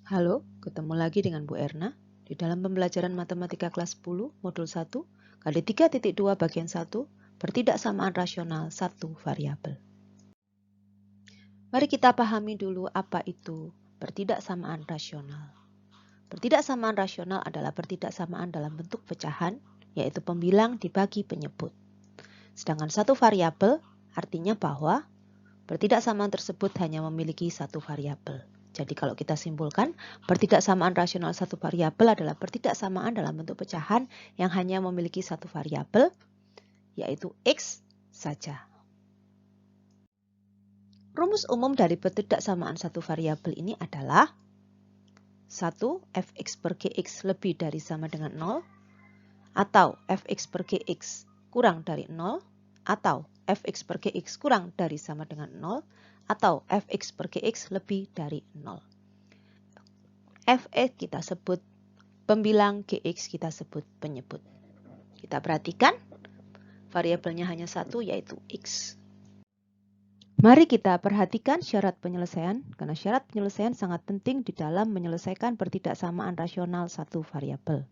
Halo, ketemu lagi dengan Bu Erna di dalam pembelajaran Matematika kelas 10 modul 1 kali 3.2 bagian 1 pertidaksamaan rasional satu variabel. Mari kita pahami dulu apa itu pertidaksamaan rasional. Pertidaksamaan rasional adalah pertidaksamaan dalam bentuk pecahan, yaitu pembilang dibagi penyebut. Sedangkan satu variabel artinya bahwa pertidaksamaan tersebut hanya memiliki satu variabel. Jadi kalau kita simpulkan, pertidaksamaan rasional satu variabel adalah pertidaksamaan dalam bentuk pecahan yang hanya memiliki satu variabel, yaitu X saja. Rumus umum dari pertidaksamaan satu variabel ini adalah 1. Fx per Gx lebih dari sama dengan 0, atau Fx per Gx kurang dari 0, atau Fx per Gx kurang dari sama dengan 0, atau Fx per Gx lebih dari 0. Fx kita sebut pembilang, Gx kita sebut penyebut. Kita perhatikan, variabelnya hanya satu, yaitu X. Mari kita perhatikan syarat penyelesaian, karena syarat penyelesaian sangat penting di dalam menyelesaikan pertidaksamaan rasional satu variabel.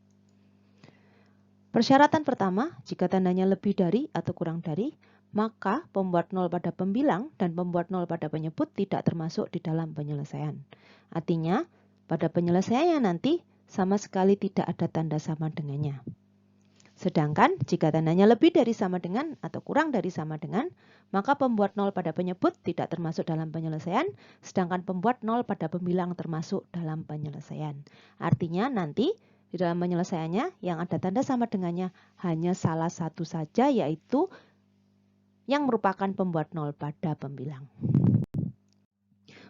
Persyaratan pertama, jika tandanya lebih dari atau kurang dari, maka pembuat 0 pada pembilang dan pembuat 0 pada penyebut tidak termasuk di dalam penyelesaian. Artinya, pada penyelesaiannya nanti sama sekali tidak ada tanda sama dengannya. Sedangkan jika tandanya lebih dari sama dengan atau kurang dari sama dengan, maka pembuat 0 pada penyebut tidak termasuk dalam penyelesaian, sedangkan pembuat 0 pada pembilang termasuk dalam penyelesaian. Artinya nanti di dalam penyelesaiannya yang ada tanda sama dengannya hanya salah satu saja, yaitu yang merupakan pembuat 0 pada pembilang.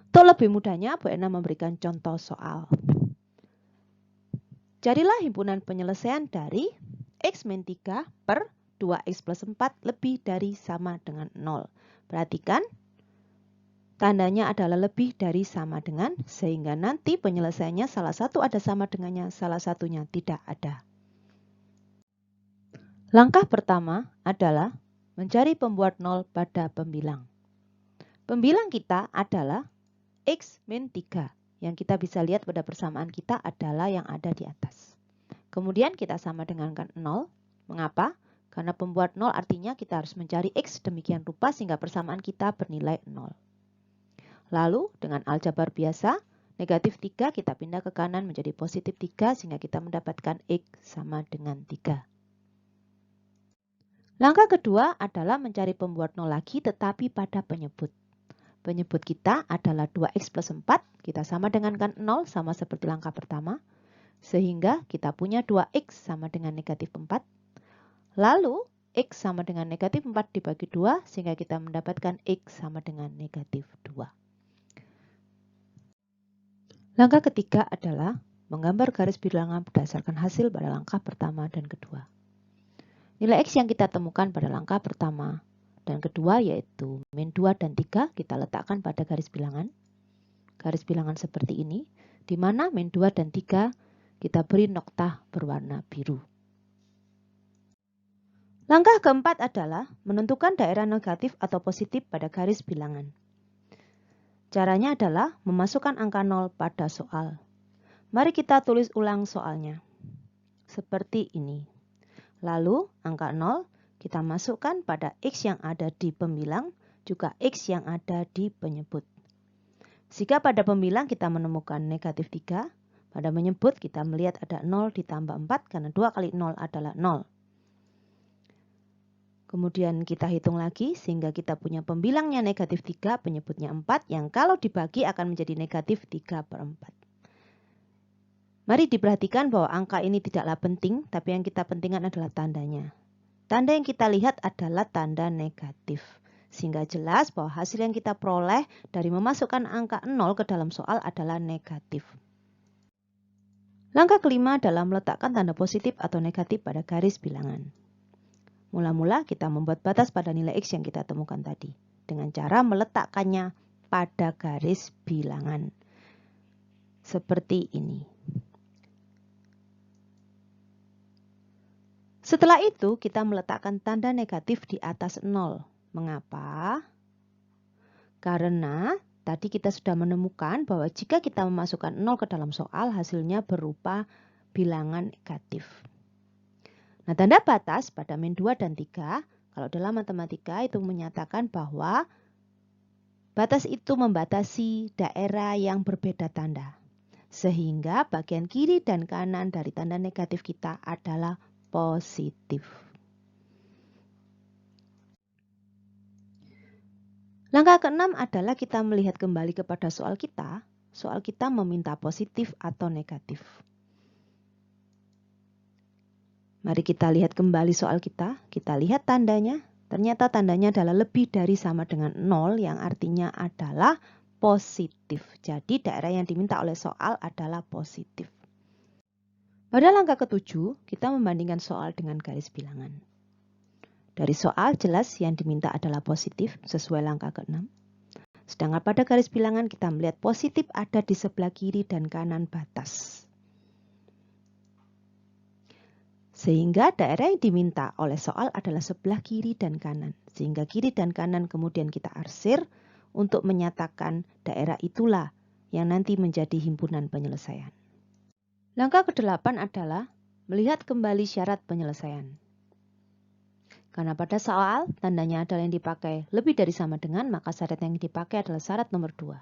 Untuk lebih mudahnya, Bu Ena memberikan contoh soal. Carilah himpunan penyelesaian dari X min 3 per 2X plus 4 lebih dari sama dengan 0. Perhatikan, tandanya adalah lebih dari sama dengan, sehingga nanti penyelesaiannya salah satu ada sama dengannya, salah satunya tidak ada. Langkah pertama adalah mencari pembuat 0 pada pembilang. Pembilang kita adalah X min 3. Yang kita bisa lihat pada persamaan kita adalah yang ada di atas. Kemudian kita sama dengankan 0. Mengapa? Karena pembuat 0 artinya kita harus mencari X demikian rupa sehingga persamaan kita bernilai 0. Lalu dengan aljabar biasa, negatif 3 kita pindah ke kanan menjadi positif 3 sehingga kita mendapatkan X sama dengan 3. Langkah kedua adalah mencari pembuat 0 lagi tetapi pada penyebut. Penyebut kita adalah 2X plus 4, kita sama dengankan 0 sama seperti langkah pertama. Sehingga kita punya 2X sama dengan negatif 4. Lalu X sama dengan negatif 4 dibagi 2 sehingga kita mendapatkan X sama dengan negatif 2. Langkah ketiga adalah menggambar garis bilangan berdasarkan hasil pada langkah pertama dan kedua. Nilai X yang kita temukan pada langkah pertama dan kedua yaitu min 2 dan 3 kita letakkan pada garis bilangan. Garis bilangan seperti ini, di mana min 2 dan 3 kita beri noktah berwarna biru. Langkah keempat adalah menentukan daerah negatif atau positif pada garis bilangan. Caranya adalah memasukkan angka 0 pada soal. Mari kita tulis ulang soalnya. Seperti ini. Lalu angka 0 kita masukkan pada X yang ada di pembilang, juga X yang ada di penyebut. Jika pada pembilang kita menemukan negatif 3, pada menyebut kita melihat ada 0 ditambah 4 karena 2 kali 0 adalah 0. Kemudian kita hitung lagi sehingga kita punya pembilangnya negatif 3, penyebutnya 4, yang kalau dibagi akan menjadi negatif 3 per 4. Mari diperhatikan bahwa angka ini tidaklah penting, tapi yang kita pentingkan adalah tandanya. Tanda yang kita lihat adalah tanda negatif. Sehingga jelas bahwa hasil yang kita peroleh dari memasukkan angka 0 ke dalam soal adalah negatif. Langkah kelima adalah meletakkan tanda positif atau negatif pada garis bilangan. Mula-mula kita membuat batas pada nilai X yang kita temukan tadi, dengan cara meletakkannya pada garis bilangan. Seperti ini. Setelah itu kita meletakkan tanda negatif di atas 0. Mengapa? Karena tadi kita sudah menemukan bahwa jika kita memasukkan 0 ke dalam soal, hasilnya berupa bilangan negatif. Nah, tanda batas pada min 2 dan 3, kalau dalam matematika itu menyatakan bahwa batas itu membatasi daerah yang berbeda tanda. Sehingga bagian kiri dan kanan dari tanda negatif kita adalah positif. Langkah ke-6 adalah kita melihat kembali kepada soal kita. Soal kita meminta positif atau negatif. Mari kita lihat kembali soal kita. Kita lihat tandanya. Ternyata tandanya adalah lebih dari sama dengan 0 yang artinya adalah positif. Jadi daerah yang diminta oleh soal adalah positif. Pada langkah ke-7, kita membandingkan soal dengan garis bilangan. Dari soal jelas yang diminta adalah positif sesuai langkah ke-6. Sedangkan pada garis bilangan kita melihat positif ada di sebelah kiri dan kanan batas. Sehingga daerah yang diminta oleh soal adalah sebelah kiri dan kanan. Sehingga kiri dan kanan kemudian kita arsir untuk menyatakan daerah itulah yang nanti menjadi himpunan penyelesaian. Langkah ke-8 adalah melihat kembali syarat penyelesaian. Karena pada soal tandanya adalah yang dipakai lebih dari sama dengan, maka syarat yang dipakai adalah syarat nomor 2.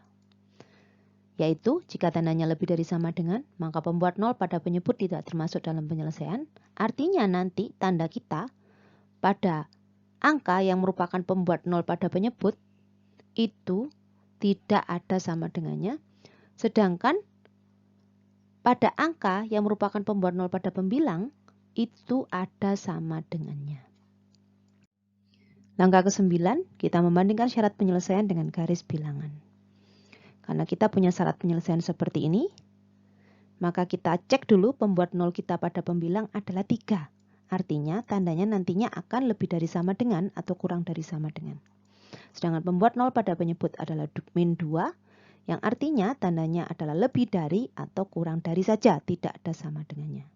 Yaitu jika tandanya lebih dari sama dengan, maka pembuat 0 pada penyebut tidak termasuk dalam penyelesaian. Artinya nanti tanda kita pada angka yang merupakan pembuat 0 pada penyebut itu tidak ada sama dengannya. Sedangkan pada angka yang merupakan pembuat 0 pada pembilang itu ada sama dengannya. Langkah ke-9, kita membandingkan syarat penyelesaian dengan garis bilangan. Karena kita punya syarat penyelesaian seperti ini, maka kita cek dulu pembuat 0 kita pada pembilang adalah 3. Artinya tandanya nantinya akan lebih dari sama dengan atau kurang dari sama dengan. Sedangkan pembuat 0 pada penyebut adalah min 2, yang artinya tandanya adalah lebih dari atau kurang dari saja, tidak ada sama dengannya.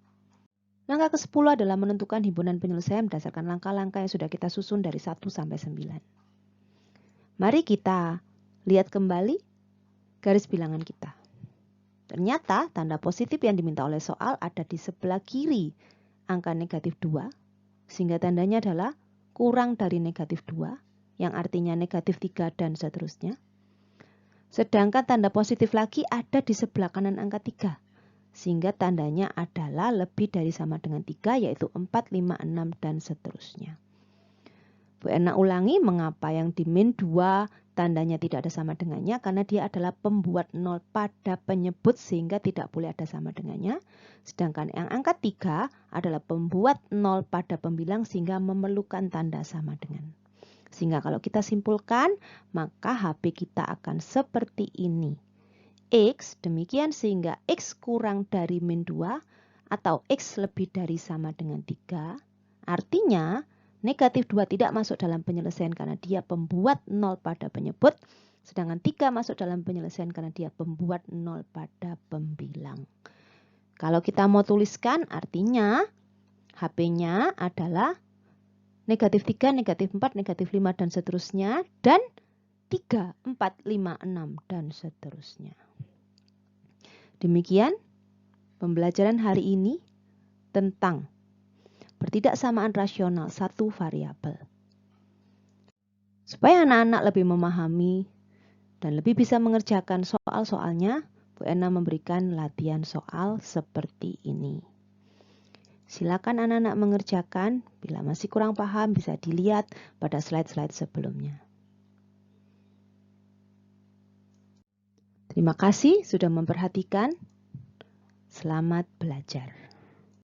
Langkah ke-10 adalah menentukan himpunan penyelesaian berdasarkan langkah-langkah yang sudah kita susun dari 1 sampai 9. Mari kita lihat kembali garis bilangan kita. Ternyata tanda positif yang diminta oleh soal ada di sebelah kiri angka negatif 2, sehingga tandanya adalah kurang dari negatif 2, yang artinya negatif 3 dan seterusnya. Sedangkan tanda positif lagi ada di sebelah kanan angka 3. Sehingga tandanya adalah lebih dari sama dengan 3, yaitu 4, 5, 6, dan seterusnya. Bu Erna ulangi mengapa yang di min 2 tandanya tidak ada sama dengannya, karena dia adalah pembuat 0 pada penyebut sehingga tidak boleh ada sama dengannya. Sedangkan yang angka 3 adalah pembuat 0 pada pembilang sehingga memerlukan tanda sama dengan. Sehingga kalau kita simpulkan, maka HP kita akan seperti ini. X demikian sehingga X kurang dari min 2 atau X lebih dari sama dengan 3. Artinya negatif 2 tidak masuk dalam penyelesaian karena dia pembuat 0 pada penyebut. Sedangkan 3 masuk dalam penyelesaian karena dia pembuat 0 pada pembilang. Kalau kita mau tuliskan artinya HP-nya adalah negatif 3, negatif 4, negatif 5 dan seterusnya. Dan 3, 4, 5, 6 dan seterusnya. Demikian pembelajaran hari ini tentang pertidaksamaan rasional satu variabel. Supaya anak-anak lebih memahami dan lebih bisa mengerjakan soal-soalnya, Bu Erna memberikan latihan soal seperti ini. Silakan anak-anak mengerjakan, bila masih kurang paham bisa dilihat pada slide-slide sebelumnya. Terima kasih sudah memperhatikan. Selamat belajar.